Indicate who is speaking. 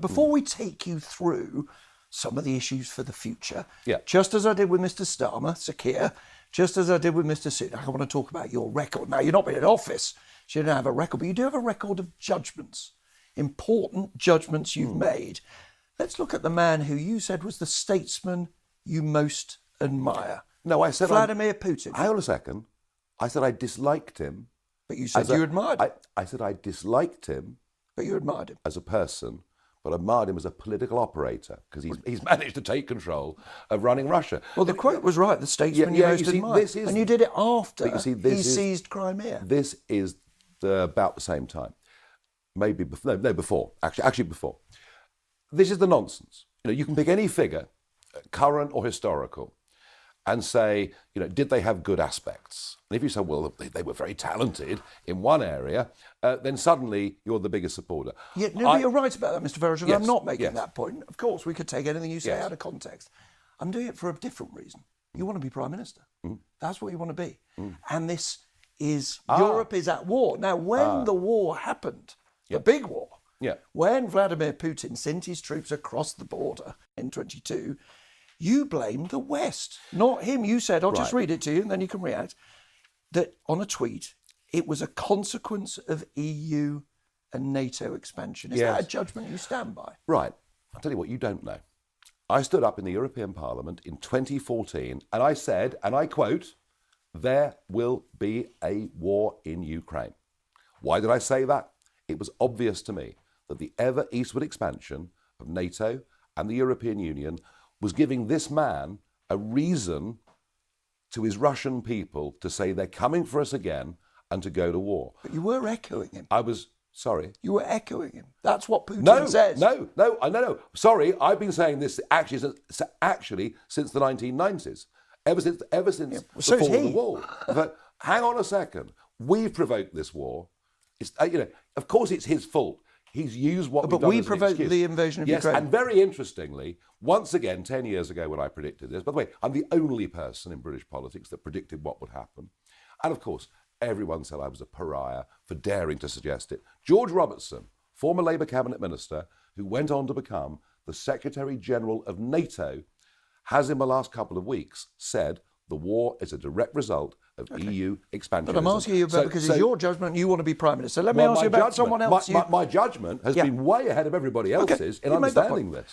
Speaker 1: Before we take you through some of the issues for the future,
Speaker 2: Yeah.
Speaker 1: just as I did with Mr. Starmer, Sakir, just as I did with Mr. Sunak, I want to talk about your record. Now, you're not been in office, so you don't have a record, but you do have a record of judgments, important judgments you've made. Let's look at the man who you said was the statesman you most admire.
Speaker 2: No, I said
Speaker 1: Vladimir Putin.
Speaker 2: Hang on a second. I said I disliked him.
Speaker 1: But you said you admired him.
Speaker 2: I said I disliked him.
Speaker 1: But you admired him.
Speaker 2: As a person, but admired him as a political operator because he's managed to take control of running Russia.
Speaker 1: Well, the quote was right, the statesman you most admired. And you did it after he seized Crimea.
Speaker 2: This is about the same time. Maybe before. No, before. Actually before. This is the nonsense. You can pick any figure, current or historical, and say, did they have good aspects? And if you say, well, they were very talented in one area, then suddenly you're the biggest supporter.
Speaker 1: Yeah, no, but you're right about that, Mr. Farage, and
Speaker 2: Yes,
Speaker 1: I'm not making
Speaker 2: yes.
Speaker 1: that point. Of course, we could take anything you say
Speaker 2: Yes.
Speaker 1: out of context. I'm doing it for a different reason. You want to be Prime Minister. That's what you want to be. And this is, Europe is at war. Now, when the war happened, the big war, when Vladimir Putin sent his troops across the border in 22, you blamed the West, not him. You said, I'll just read it to you and then you can react, that on a tweet, it was a consequence of EU and NATO expansion. Is that a judgment you stand by?
Speaker 2: Right. I'll tell you what you don't know. I stood up in the European Parliament in 2014 and I said, and I quote, there will be a war in Ukraine. Why did I say that? It was obvious to me that the ever eastward expansion of NATO and the European Union was giving this man a reason to his Russian people to say they're coming for us again and to go to war.
Speaker 1: But you were echoing him.
Speaker 2: I was, sorry.
Speaker 1: You were echoing him. That's what Putin says.
Speaker 2: No. Sorry, I've been saying this actually since the 1990s. Ever since the fall of the wall. But hang on a second. We've provoked this war. It's, of course it's his fault. He's used what we've done as an excuse.
Speaker 1: But we provoked the invasion of Ukraine.
Speaker 2: Yes, and very interestingly, once again, 10 years ago when I predicted this, by the way, I'm the only person in British politics that predicted what would happen. And of course, everyone said I was a pariah for daring to suggest it. George Robertson, former Labour cabinet minister, who went on to become the Secretary General of NATO, has in the last couple of weeks said the war is a direct result of EU expansion.
Speaker 1: But I'm asking you about, because it's your judgment, you want to be Prime Minister. Let me ask you about someone else.
Speaker 2: My judgment has been way ahead of everybody else's in understanding this.